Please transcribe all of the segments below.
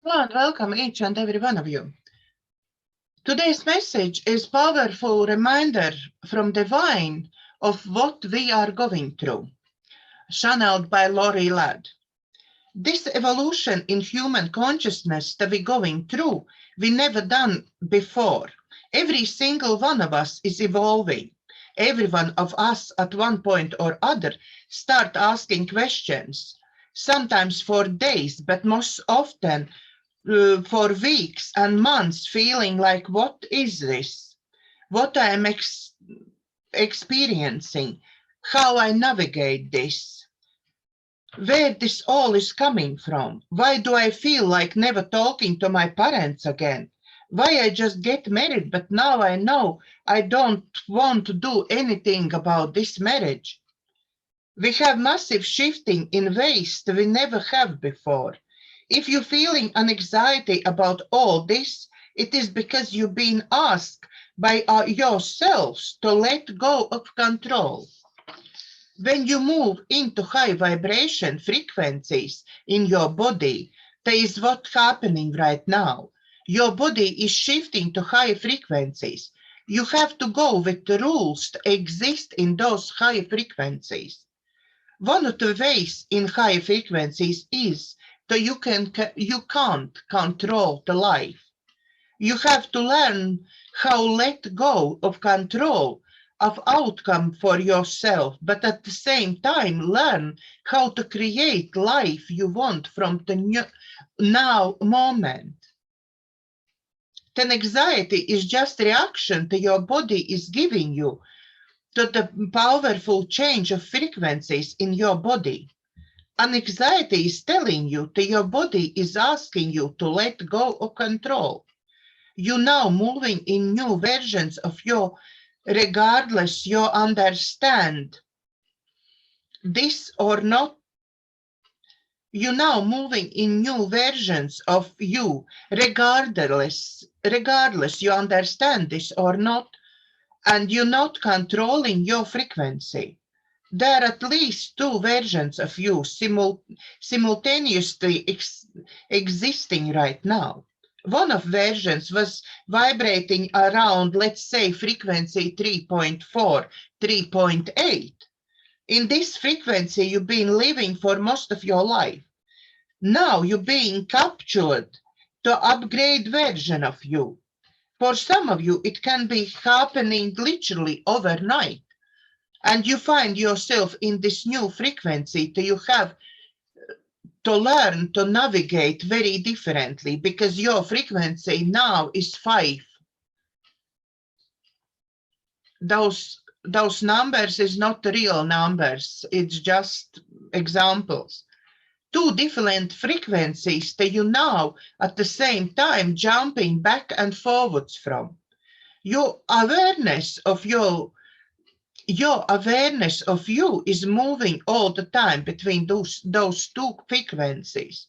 Hello and welcome each and every one of you. Today's message is a powerful reminder from Devine of what we are going through, channeled by Laurie Ladd. This evolution in human consciousness that we're going through, we never done before. Every single one of us is evolving. Every one of us at one point or other start asking questions, sometimes for days, but most often for weeks and months, feeling like, what is this? What I am experiencing? How I navigate this? Where this all is coming from? Why do I feel like never talking to my parents again? Why I just get married, but now I know I don't want to do anything about this marriage? We have massive shifting in ways that we never have before. If you're feeling an anxiety about all this, it is because you've been asked by yourselves to let go of control. When you move into high vibration frequencies in your body, that is what's happening right now. Your body is shifting to high frequencies. You have to go with the rules that exist in those high frequencies. One of the ways in high frequencies is that you can't control the life. You have to learn how to let go of control of outcome for yourself, but at the same time learn how to create life you want from the now moment. Then anxiety is just reaction to your body is giving you to the powerful change of frequencies in your body. Anxiety is telling you that your body is asking you to let go of control. You're now moving in new versions of you, regardless you understand this or not. You're now moving in new versions of you, regardless you understand this or not, and you're not controlling your frequency. There are at least two versions of you simultaneously existing right now. One of versions was vibrating around, let's say, frequency 3.4, 3.8. In this frequency, you've been living for most of your life. Now you're being captured to upgrade version of you. For some of you, it can be happening literally overnight. And you find yourself in this new frequency that you have to learn to navigate very differently because your frequency now is 5. Those numbers is not real numbers. It's just examples. Two different frequencies that you now at the same time jumping back and forwards from. Your awareness of your awareness of you is moving all the time between those two frequencies.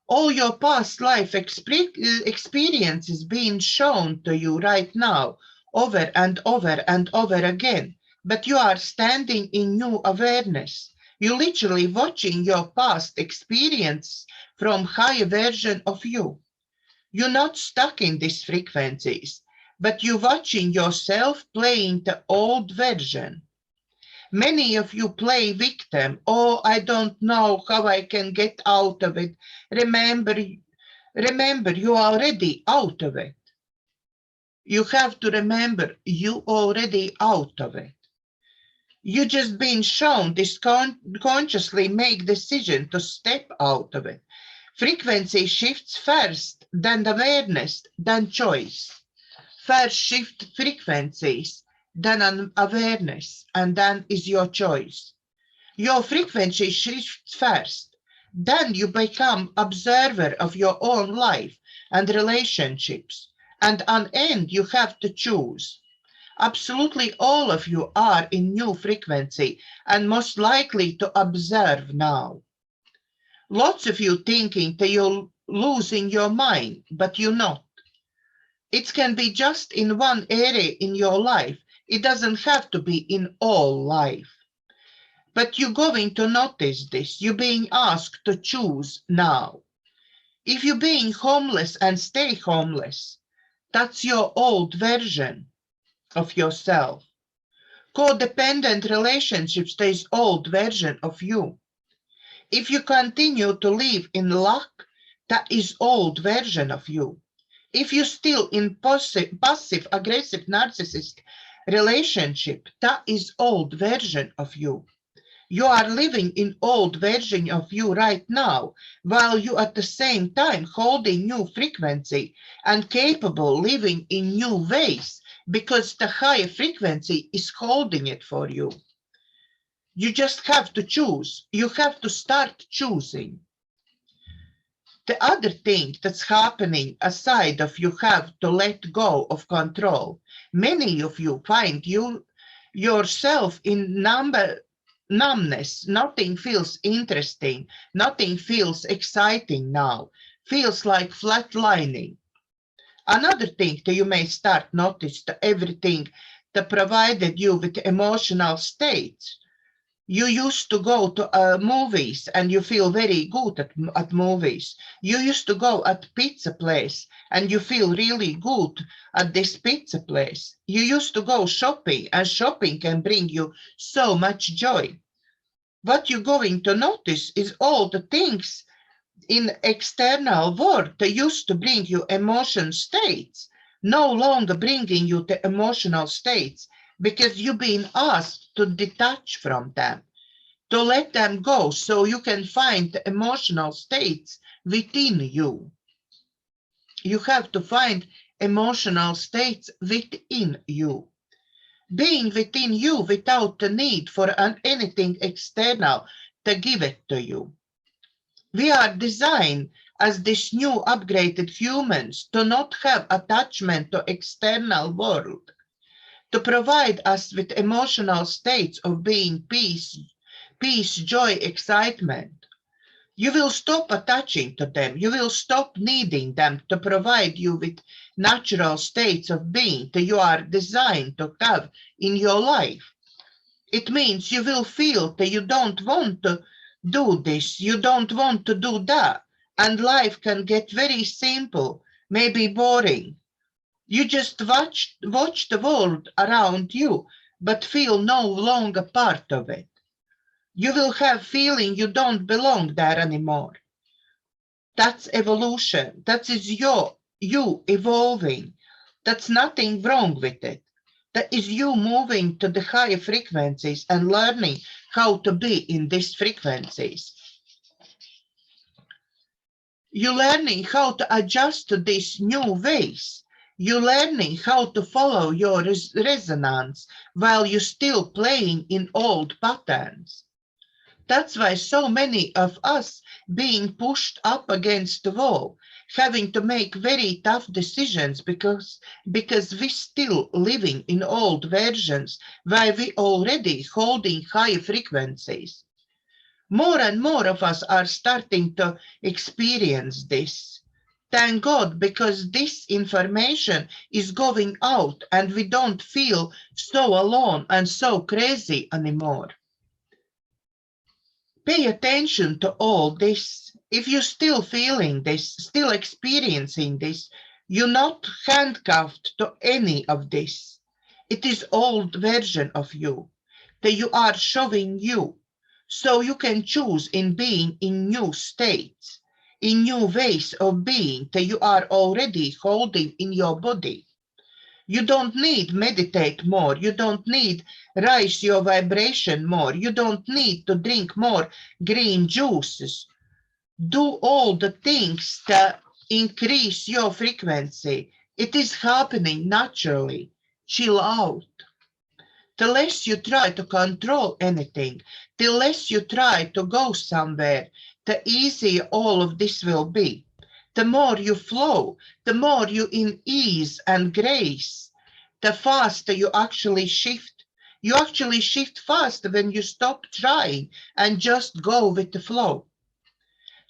All your past life experiences being shown to you right now, over and over and over again. But you are standing in new awareness. You're literally watching your past experience from higher version of you. You're not stuck in these frequencies, but you're watching yourself playing the old version. Many of you play victim. Oh, I don't know how I can get out of it. Remember, you're already out of it. You have to remember you already out of it. You just been shown this consciously make decision to step out of it. Frequency shifts first, then awareness, then choice. First shift frequencies, then an awareness, and then is your choice. Your frequency shifts first, then you become observer of your own life and relationships, and on end you have to choose. Absolutely all of you are in new frequency and most likely to observe now. Lots of you thinking that you're losing your mind, but you're not. It can be just in one area in your life. It doesn't have to be in all life. But you're going to notice this. You're being asked to choose now. If you're being homeless and stay homeless, that's your old version of yourself. Codependent relationships, there's old version of you. If you continue to live in lack, that is old version of you. If you're still in passive, aggressive, narcissist relationship, that is old version of you. You are living in old version of you right now, while you at the same time holding new frequency and capable living in new ways, because the higher frequency is holding it for you. You just have to choose. You have to start choosing. The other thing that's happening aside of you have to let go of control. Many of you find yourself in numbness. Nothing feels interesting. Nothing feels exciting now. Feels like flatlining. Another thing that you may start notice that everything that provided you with emotional states. You used to go to movies and you feel very good at movies. You used to go at pizza place and you feel really good at this pizza place. You used to go shopping and shopping can bring you so much joy. What you're going to notice is all the things in external world that used to bring you emotion states, no longer bringing you the emotional states because you've been asked to detach from them, to let them go so you can find the emotional states within you. You have to find emotional states within you. Being within you without the need for anything external to give it to you. We are designed as this new upgraded humans to not have attachment to external world, to provide us with emotional states of being peace, joy, excitement. You will stop attaching to them. You will stop needing them to provide you with natural states of being that you are designed to have in your life. It means you will feel that you don't want to do this, you don't want to do that, and life can get very simple, maybe boring. You just watch the world around you, but feel no longer part of it. You will have feeling you don't belong there anymore. That's evolution. That is you evolving. That's nothing wrong with it. That is you moving to the higher frequencies and learning how to be in these frequencies. You're learning how to adjust to these new ways. You're learning how to follow your resonance while you're still playing in old patterns. That's why so many of us being pushed up against the wall, having to make very tough decisions because we still living in old versions where we already holding high frequencies. More and more of us are starting to experience this. Thank God, because this information is going out and we don't feel so alone and so crazy anymore. Pay attention to all this. If you're still feeling this, still experiencing this, you're not handcuffed to any of this. It is old version of you that you are showing you, so you can choose in being in new states, in new ways of being that you are already holding in your body. You don't need meditate more. You don't need raise your vibration more. You don't need to drink more green juices. Do all the things that increase your frequency. It is happening naturally. Chill out. The less you try to control anything, the less you try to go somewhere, the easier all of this will be. The more you flow, the more you in ease and grace, the faster you actually shift. You actually shift faster when you stop trying and just go with the flow.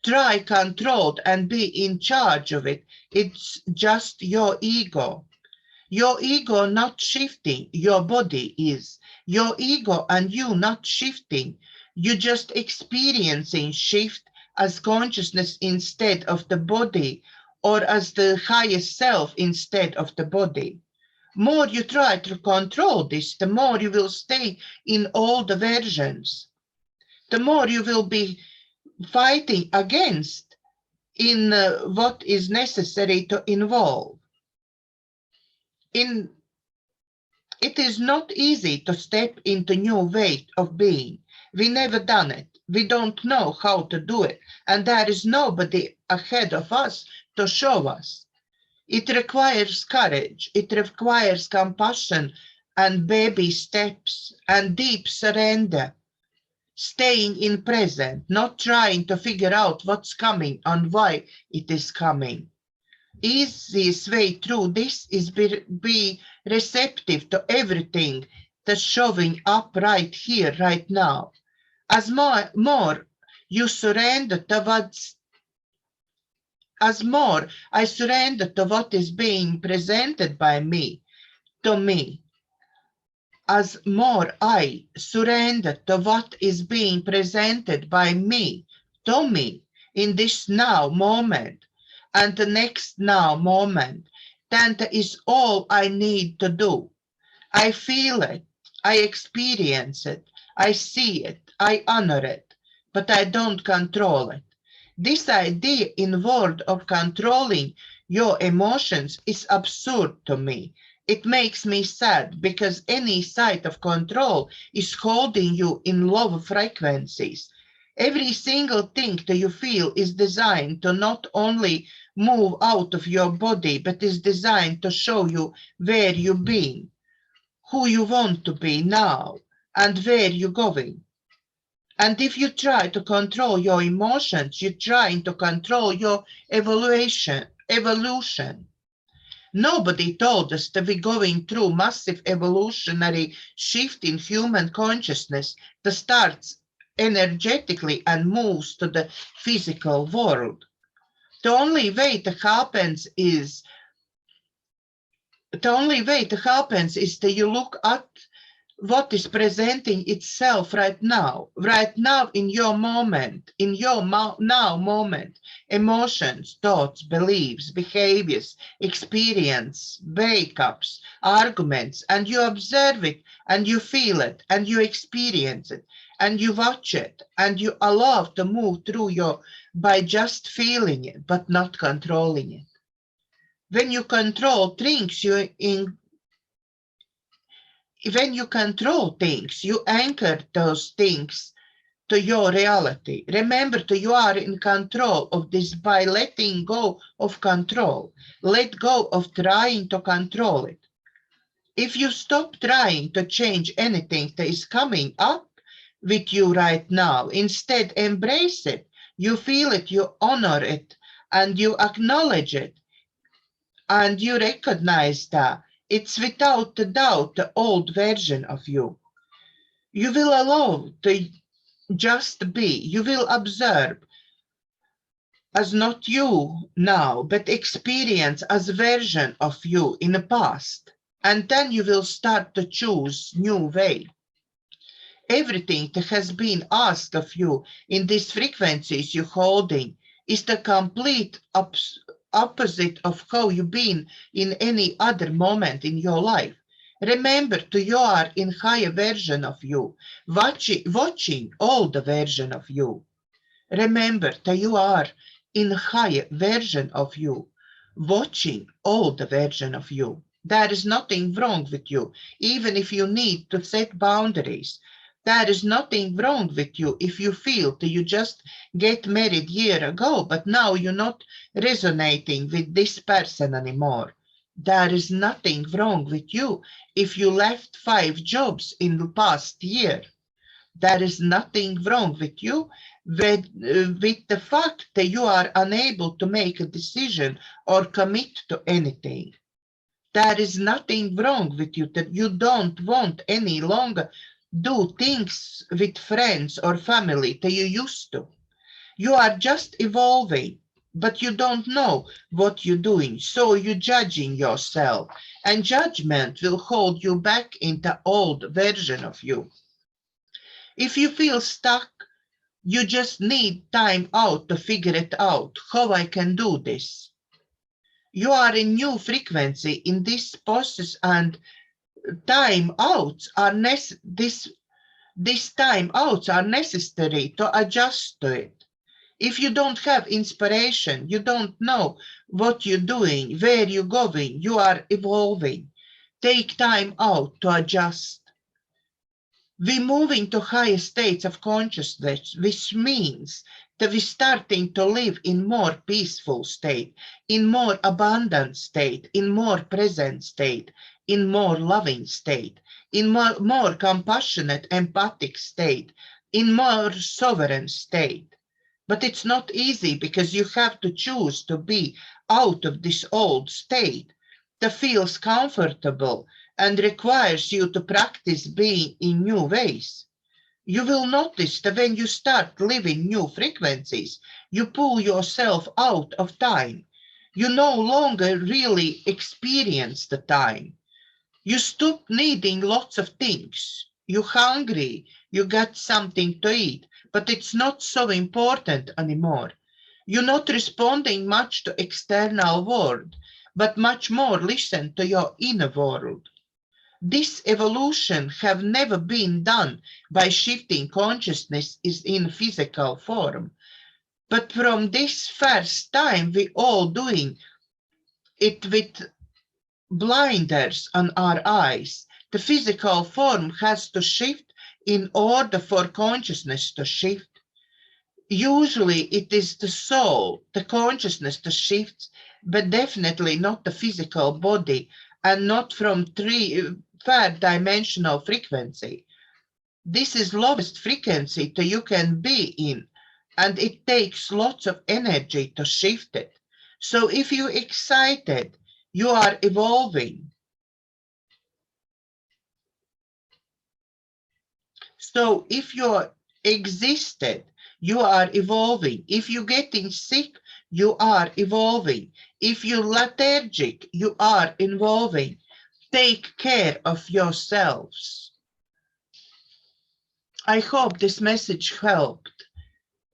Try controlled and be in charge of it. It's just your ego. Your ego not shifting, your body is. Your ego and you not shifting. You just experiencing shift as consciousness instead of the body, or as the highest self instead of the body. More you try to control this, the more you will stay in all the versions. The more you will be fighting against in what is necessary to involve. It is not easy to step into new way of being. We never done it. We don't know how to do it. And there is nobody ahead of us to show us. It requires courage. It requires compassion and baby steps and deep surrender. Staying in present, not trying to figure out what's coming and why it is coming. Easiest way through this is be receptive to everything that's showing up right here, right now. As more you surrender towards, as more I surrender to what is being presented by me, to me. As more I surrender to what is being presented by me, to me, in this now moment, and the next now moment, then that is all I need to do. I feel it, I experience it, I see it, I honor it, but I don't control it. This idea in word of controlling your emotions is absurd to me. It makes me sad because any side of control is holding you in low frequencies. Every single thing that you feel is designed to not only move out of your body, but is designed to show you where you've been, who you want to be now, and where you're going. And if you try to control your emotions, you're trying to control your evolution. Nobody told us that we're going through massive evolutionary shift in human consciousness that starts energetically and moves to the physical world. The only way that happens is that you look at what is presenting itself right now in your moment, in your now moment, emotions, thoughts, beliefs, behaviors, experience, breakups, arguments, and you observe it and you feel it and you experience it and you watch it and you allow to move through by just feeling it but not controlling it. When you control things, when you control things, you anchor those things to your reality. Remember that you are in control of this by letting go of control. Let go of trying to control it. If you stop trying to change anything that is coming up with you right now, instead embrace it, you feel it, you honor it, and you acknowledge it, and you recognize that it's without a doubt the old version of you. You will allow to just be. You will observe as not you now, but experience as a version of you in the past. And then you will start to choose new way. Everything that has been asked of you in these frequencies you're holding is the complete opposite of how you've been in any other moment in your life. Remember that you are in higher version of you, watching all the version of you. Remember that you are in higher version of you, watching all the version of you. There is nothing wrong with you, even if you need to set boundaries. There is nothing wrong with you if you feel that you just get married a year ago, but now you're not resonating with this person anymore. There is nothing wrong with you if you left 5 jobs in the past year. There is nothing wrong with you with the fact that you are unable to make a decision or commit to anything. There is nothing wrong with you that you don't want any longer do things with friends or family that you used to. You are just evolving, but you don't know what you're doing, so you're judging yourself, and judgment will hold you back in the old version of you. If you feel stuck You just need time out to figure it out, how I can do this. You are in new frequency in this process, and time outs are these time outs are necessary to adjust to it. If you don't have inspiration, you don't know what you're doing, where you're going, you are evolving. Take time out to adjust. We're moving to higher states of consciousness, which means that we're starting to live in more peaceful state, in more abundant state, in more present state, in more loving state, in more compassionate, empathic state, in more sovereign state. But it's not easy because you have to choose to be out of this old state that feels comfortable and requires you to practice being in new ways. You will notice that when you start living new frequencies, you pull yourself out of time. You no longer really experience the time. You stop needing lots of things. You're hungry, you got something to eat, but it's not so important anymore. You're not responding much to external world, but much more listen to your inner world. This evolution have never been done by shifting consciousness in physical form. But from this first time, we all doing it with blinders on our eyes. The physical form has to shift in order for consciousness to shift. Usually it is the soul, the consciousness that shifts, but definitely not the physical body, and not from third dimensional frequency. This is lowest frequency that you can be in, and it takes lots of energy to shift it. So if you're excited, you are evolving. So if you're existed, you are evolving. If you're getting sick, you are evolving. If you're lethargic, you are evolving. Take care of yourselves. I hope this message helped.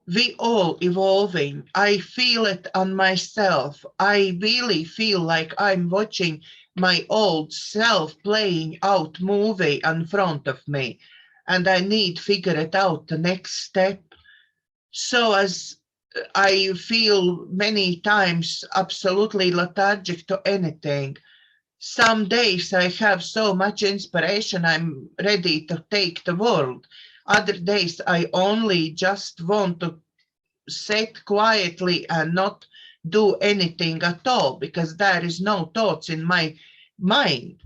We all evolving. I feel it on myself. I really feel like I'm watching my old self playing out movie in front of me, and I need to figure it out the next step. So as I feel many times absolutely lethargic to anything. Some days I have so much inspiration, I'm ready to take the world. Other days I only just want to sit quietly and not do anything at all because there is no thoughts in my mind.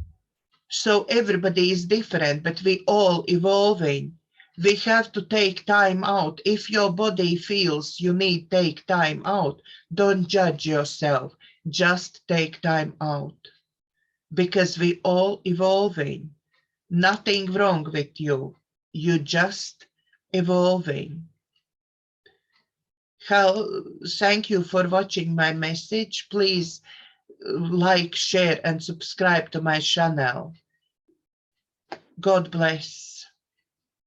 So everybody is different, but we all evolving. We have to take time out. If your body feels you need take time out, don't judge yourself. Just take time out. Because we all evolving. Nothing wrong with you. You just evolving. Thank you for watching my message. Please like, share, and subscribe to my channel. God bless.